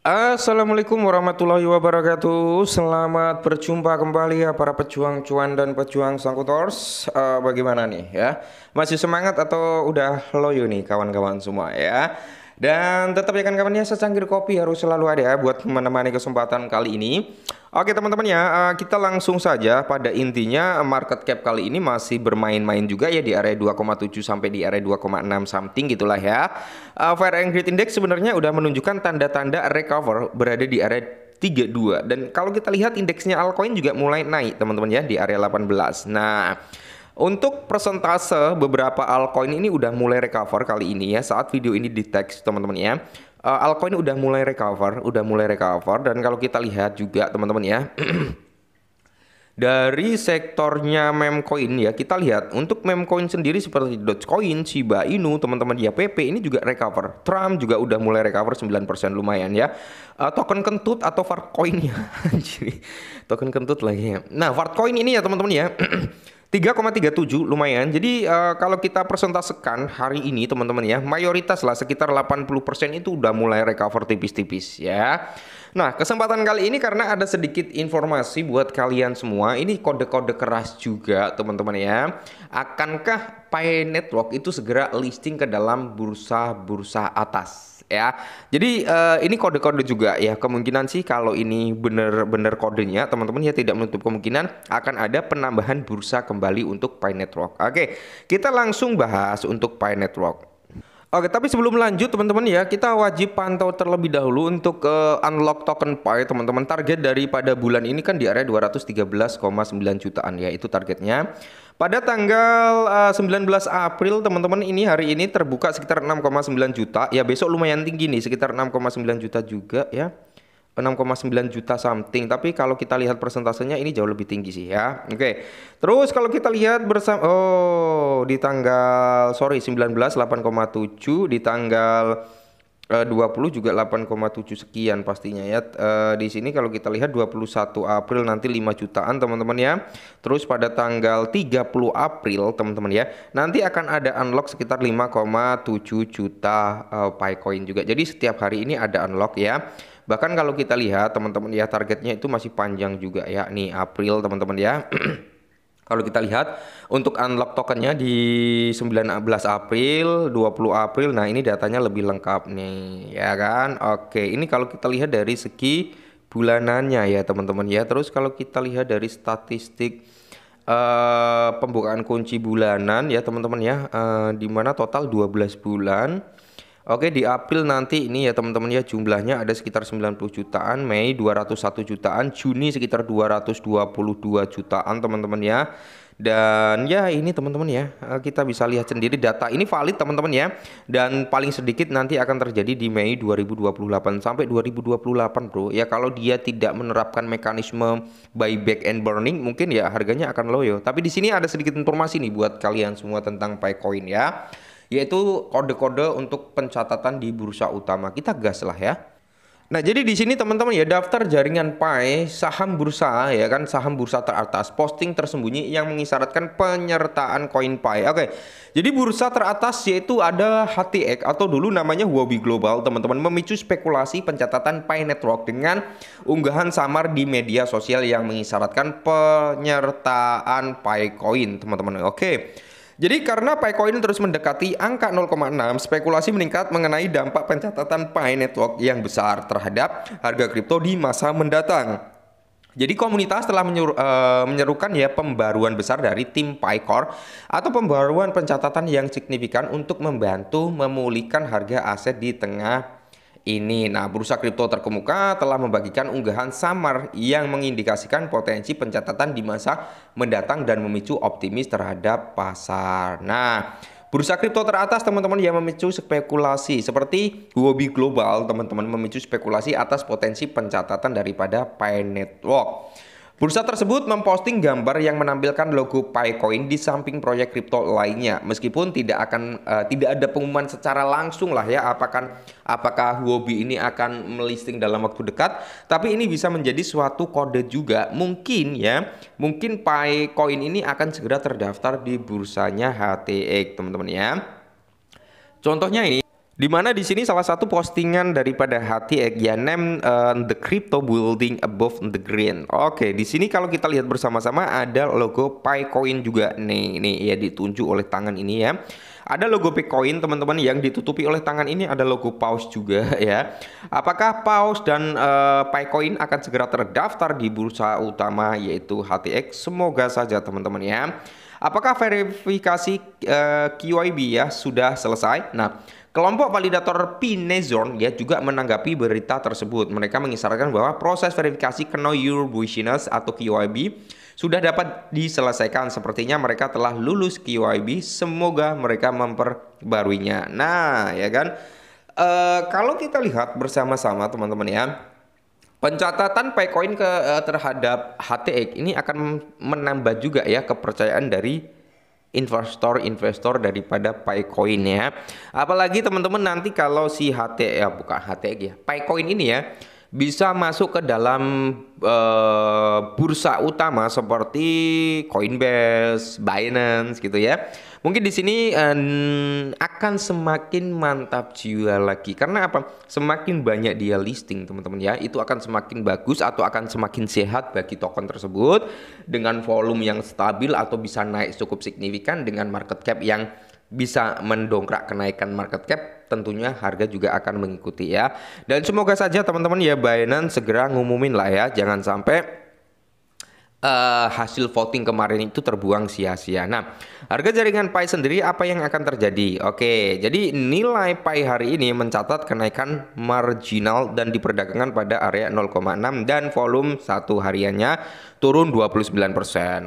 Assalamualaikum warahmatullahi wabarakatuh. Selamat berjumpa kembali ya para pejuang cuan dan pejuang sangkutors. Bagaimana nih ya? Masih semangat atau udah loyo nih kawan-kawan semua ya? Dan tetap ya kan kawan ya, secangkir kopi harus selalu ada ya buat menemani kesempatan kali ini. Oke teman-teman ya, kita langsung saja pada intinya market cap kali ini masih bermain-main juga ya di area 2,7 sampai di area 2,6 something gitulah ya. Fire and Greed Index sebenarnya udah menunjukkan tanda-tanda recover berada di area 32 dan kalau kita lihat indeksnya altcoin juga mulai naik teman-teman ya di area 18. Nah, untuk persentase beberapa altcoin ini udah mulai recover kali ini ya saat video ini di teks teman-teman ya. Altcoin udah mulai recover dan kalau kita lihat juga teman-teman ya. Dari sektornya meme coin ya, kita lihat untuk meme coin sendiri seperti Dogecoin, Shiba Inu, teman-teman ya, PP ini juga recover. Trump juga udah mulai recover 9% lumayan ya. Token kentut atau Fartcoin ya. Token kentut lagi ya. Nah, Fartcoin ini ya teman-teman ya. 3,37 lumayan. Jadi kalau kita persentasekan hari ini teman-teman ya, mayoritas lah sekitar 80% itu udah mulai recover tipis-tipis ya. Nah, kesempatan kali ini karena ada sedikit informasi buat kalian semua. Ini kode-kode keras juga teman-teman ya. Akankah Pi Network itu segera listing ke dalam bursa-bursa atas? Ya, jadi ini kode-kode juga ya. Kemungkinan sih kalau ini bener-bener kodenya, teman-teman ya tidak menutup kemungkinan akan ada penambahan bursa kembali untuk Pi Network. Oke, kita langsung bahas untuk Pi Network. Oke, tapi sebelum lanjut teman-teman ya, kita wajib pantau terlebih dahulu untuk unlock token Pi teman-teman. Target daripada bulan ini kan di area 213,9 jutaan ya, itu targetnya. Pada tanggal 19 April teman-teman ini hari ini terbuka sekitar 6,9 juta. Ya besok lumayan tinggi nih, sekitar 6,9 juta juga ya. 6,9 juta something, tapi kalau kita lihat persentasenya ini jauh lebih tinggi sih ya. Oke. Terus kalau kita lihat bersama di tanggal 19 8,7, di tanggal 20 juga 8,7 sekian pastinya ya. Di sini kalau kita lihat 21 April nanti 5 jutaan teman-teman ya. Terus pada tanggal 30 April teman-teman ya, nanti akan ada unlock sekitar 5,7 juta Picoin juga. Jadi setiap hari ini ada unlock ya. Bahkan kalau kita lihat teman-teman ya, targetnya itu masih panjang juga ya. Nih April teman-teman ya. Kalau kita lihat untuk unlock tokennya di 19 April, 20 April. Nah, ini datanya lebih lengkap nih, ya kan? Oke, ini kalau kita lihat dari segi bulanannya ya, teman-teman ya. Terus kalau kita lihat dari statistik pembukaan kunci bulanan ya, teman-teman ya, di mana total 12 bulan. Oke, di April nanti ini ya teman-teman ya, jumlahnya ada sekitar 90 jutaan, Mei 201 jutaan, Juni sekitar 222 jutaan teman-teman ya. Dan ya ini teman-teman ya, kita bisa lihat sendiri data ini valid teman-teman ya. Dan paling sedikit nanti akan terjadi di Mei 2028 sampai 2028 bro. Ya kalau dia tidak menerapkan mekanisme buyback and burning mungkin ya harganya akan loyo. Tapi di sini ada sedikit informasi nih buat kalian semua tentang Picoin ya, yaitu kode-kode untuk pencatatan di bursa utama. Kita gas lah ya. Nah, jadi di sini teman-teman ya, daftar jaringan Pi saham bursa ya kan, saham bursa teratas, posting tersembunyi yang mengisyaratkan penyertaan koin Pi. Oke. Jadi bursa teratas yaitu ada HTX atau dulu namanya Huobi Global, teman-teman, memicu spekulasi pencatatan Pi Network dengan unggahan samar di media sosial yang mengisyaratkan penyertaan Pi Coin, teman-teman. Oke. Jadi karena Picoin terus mendekati angka 0,6, spekulasi meningkat mengenai dampak pencatatan Pi Network yang besar terhadap harga kripto di masa mendatang. Jadi komunitas telah menyerukan ya pembaruan besar dari tim PiCore atau pembaruan pencatatan yang signifikan untuk membantu memulihkan harga aset di tengah ini. Nah, bursa kripto terkemuka telah membagikan unggahan samar yang mengindikasikan potensi pencatatan di masa mendatang dan memicu optimis terhadap pasar. Nah, bursa kripto teratas teman-teman yang memicu spekulasi seperti Huobi Global, teman-teman, memicu spekulasi atas potensi pencatatan daripada Pi Network. Bursa tersebut memposting gambar yang menampilkan logo Picoin di samping proyek kripto lainnya. Meskipun tidak ada pengumuman secara langsung lah ya apakah Huobi ini akan melisting dalam waktu dekat, tapi ini bisa menjadi suatu kode juga. Mungkin Picoin ini akan segera terdaftar di bursanya HTX, teman-teman ya. Contohnya ini Dimana di sini salah satu postingan daripada HTX ya, name the crypto building above the green. Oke, di sini kalau kita lihat bersama-sama ada logo Picoin juga nih ya, ditunjuk oleh tangan ini ya. Ada logo Picoin teman-teman, yang ditutupi oleh tangan ini ada logo Paus juga ya. Apakah Paus dan Picoin akan segera terdaftar di bursa utama yaitu HTX? Semoga saja teman-teman ya. Apakah verifikasi QIB ya sudah selesai? Nah, kelompok validator Pinezorn ya juga menanggapi berita tersebut. Mereka mengisyaratkan bahwa proses verifikasi Know Your Business atau QIB sudah dapat diselesaikan. Sepertinya mereka telah lulus QIB. Semoga mereka memperbaruinya. Nah, ya kan. Kalau kita lihat bersama-sama teman-teman ya, pencatatan Picoin terhadap HTX ini akan menambah juga ya kepercayaan dari investor daripada Picoin ya. Apalagi teman-teman nanti kalau si bukan HTX ya, Picoin ini ya bisa masuk ke dalam bursa utama seperti Coinbase, Binance gitu ya. Mungkin di sini akan semakin mantap jiwa lagi. Karena apa? Semakin banyak dia listing teman-teman ya, itu akan semakin bagus atau akan semakin sehat bagi token tersebut, dengan volume yang stabil atau bisa naik cukup signifikan, dengan market cap yang bisa mendongkrak kenaikan market cap, tentunya harga juga akan mengikuti ya. Dan semoga saja teman-teman ya, Binance segera ngumumin lah ya, jangan sampai hasil voting kemarin itu terbuang sia-sia. Nah, harga jaringan Pi sendiri apa yang akan terjadi? Oke, jadi nilai Pi hari ini mencatat kenaikan marginal dan diperdagangkan pada area 0,6 dan volume satu hariannya turun 29%.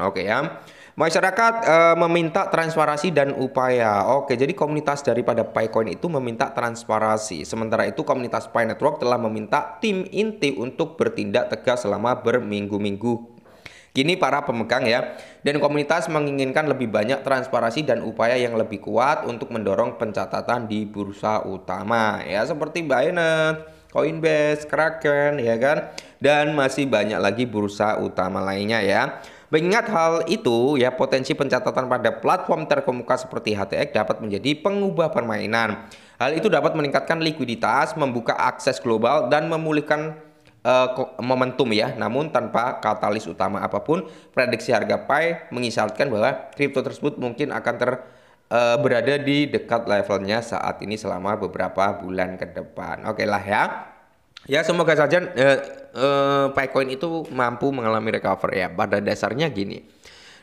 Oke ya. Masyarakat meminta transparansi dan upaya. Oke, jadi komunitas daripada Picoin itu meminta transparansi. Sementara itu komunitas Pi Network telah meminta tim inti untuk bertindak tegas selama berminggu-minggu. Kini para pemegang ya dan komunitas menginginkan lebih banyak transparansi dan upaya yang lebih kuat untuk mendorong pencatatan di bursa utama ya, seperti Binance, Coinbase, Kraken ya kan, dan masih banyak lagi bursa utama lainnya ya. Mengingat hal itu ya, potensi pencatatan pada platform terkemuka seperti HTX dapat menjadi pengubah permainan. Hal itu dapat meningkatkan likuiditas, membuka akses global dan memulihkan momentum ya. Namun tanpa katalis utama apapun, prediksi harga Pi mengisyaratkan bahwa kripto tersebut mungkin akan berada di dekat levelnya saat ini selama beberapa bulan ke depan. Oke lah ya. Ya semoga saja Picoin itu mampu mengalami recover ya. Pada dasarnya gini,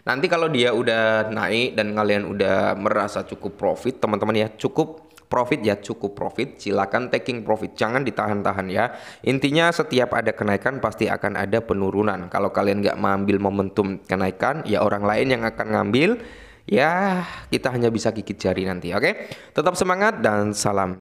nanti kalau dia udah naik dan kalian udah merasa cukup profit teman-teman ya, cukup profit, silakan taking profit, jangan ditahan-tahan ya. Intinya setiap ada kenaikan pasti akan ada penurunan. Kalau kalian nggak mengambil momentum kenaikan, ya orang lain yang akan ngambil. Ya kita hanya bisa gigit jari nanti. Oke, tetap semangat dan salam